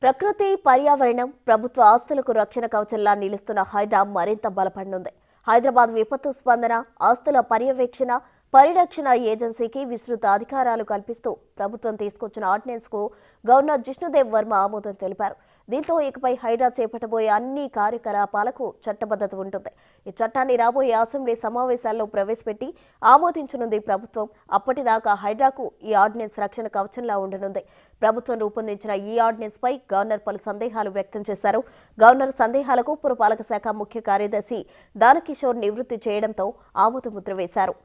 ప్రకృతి పర్యావరణం ప్రభుత్వ ఆస్తులకు రక్షణ కవచంలా నిలుస్తున్న హైడ్రా మరింత బలపడనుంది. హైదరాబాద్ విపత్తు స్పందన ఆస్తుల పర్యవేక్షణ పరిరక్షణ ఏజెన్సీకి విస్తృత అధికారాలు కల్పిస్తూ ప్రభుత్వం తీసుకొచ్చిన ఆర్డినెన్స్ కు గవర్నర్ జిష్ణుదేవ్ వర్మ ఆమోదం తెలిపారు. దీంతో ఇకపై హైడ్రా చేపట్టబోయే అన్ని కార్యకలాపాలకు చట్టబద్ధత ఉంటుంది. ఈ చట్టాన్ని రాబోయే అసెంబ్లీ సమావేశాల్లో ప్రవేశపెట్టి ఆమోదించనుంది ప్రభుత్వం. అప్పటిదాకా హైడ్రాకు ఈ ఆర్డినెన్స్ రక్షణ కవచంలా ఉండనుంది. ప్రభుత్వం రూపొందించిన ఈ ఆర్డినెన్స్ పై గవర్నర్ పలు సందేహాలు వ్యక్తం చేశారు. గవర్నర్ సందేహాలకు పురపాలక శాఖ ముఖ్య కార్యదర్శి దానకిషోర్ నివృత్తి చేయడంతో ఆమోదముద్ర వేశారు.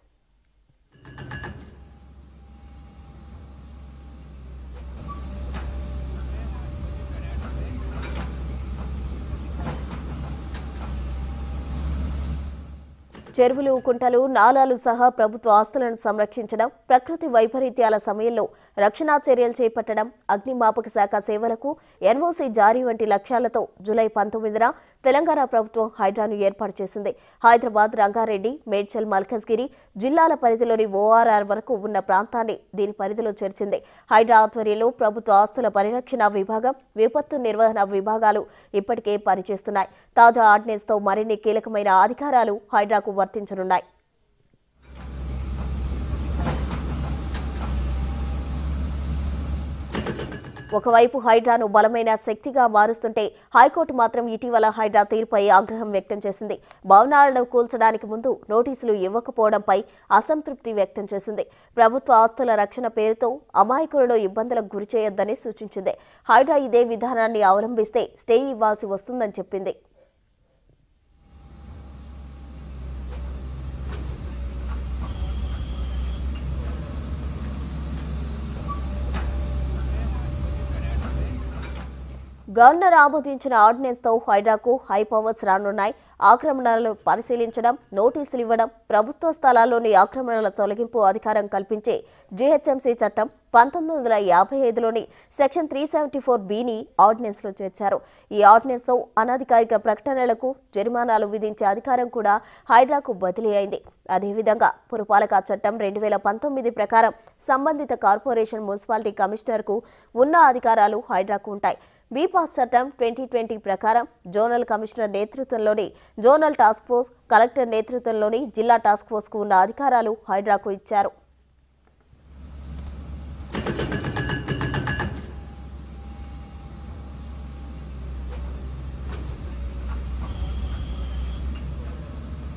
చెరువులు, కుంటలు, నాలాలు సహా ప్రభుత్వ ఆస్తులను సంరక్షించడం, ప్రకృతి వైపరీత్యాల సమయంలో రక్షణా చర్యలు చేపట్టడం, అగ్నిమాపక శాఖ సేవలకు ఎన్ఓసీ జారీ వంటి లక్ష్యాలతో జూలై 19న తెలంగాణ ప్రభుత్వం హైడ్రాను ఏర్పాటు చేసింది. హైదరాబాద్, రంగారెడ్డి, మేడ్చల్, మల్కజ్గిరి జిల్లాల పరిధిలోని ఓఆర్ఆర్ వరకు ఉన్న ప్రాంతాన్ని దీని పరిధిలో చేర్చింది. హైడ్రా ఆధ్వర్యంలో ప్రభుత్వ ఆస్తుల పరిరక్షణ విభాగం, విపత్తు నిర్వహణ విభాగాలు ఇప్పటికే పనిచేస్తున్నాయి. తాజా ఆర్డినెన్స్ తో మరిన్ని కీలకమైన అధికారాలు హైడ్రాకు వర్తించనున్నాయి. ఒకవైపు హైడ్రాను బలమైన శక్తిగా మారుస్తుంటే హైకోర్టు మాత్రం ఇటీవల హైడ్రా తీరుపై ఆగ్రహం వ్యక్తం చేసింది. భవనాలను కూల్చడానికి ముందు నోటీసులు ఇవ్వకపోవడంపై అసంతృప్తి వ్యక్తం చేసింది. ప్రభుత్వ ఆస్తుల రక్షణ పేరుతో అమాయకులను ఇబ్బందులకు గురిచేయొద్దని సూచించింది. హైడ్రా ఇదే విధానాన్ని అవలంబిస్తే స్టే ఇవ్వాల్సి వస్తుందని చెప్పింది. గవర్నర్ ఆమోదించిన ఆర్డినెన్స్ తో హైడ్రాకు హై పవర్స్ రానున్నాయి. ఆక్రమణలను పరిశీలించడం, నోటీసులు ఇవ్వడం, ప్రభుత్వ స్థలాల్లోని ఆక్రమణల తొలగింపు అధికారం కల్పించే జీహెచ్ఎంసీ చట్టం 1955లోని సెక్షన్ 374(b)ని ఆర్డినెన్స్ లో చేర్చారు. ఈ ఆర్డినెన్స్ తో అనధికారిక ప్రకటనలకు జరిమానాలు విధించే అధికారం కూడా హైడ్రాకు బదిలీ అయింది. అదేవిధంగా పురపాలక చట్టం 2019 ప్రకారం సంబంధిత కార్పొరేషన్, మున్సిపాలిటీ కమిషనర్కు ఉన్న అధికారాలు హైడ్రాకు ఉంటాయి. బీపాస్ చట్టం 2020 ప్రకారం జోనల్ కమిషనర్ నేతృత్వంలోని జోనల్ టాస్క్ ఫోర్స్, కలెక్టర్ నేతృత్వంలోని జిల్లా టాస్క్ ఫోర్స్ కు ఉన్న అధికారాలు హైడ్రాకు ఇచ్చారు.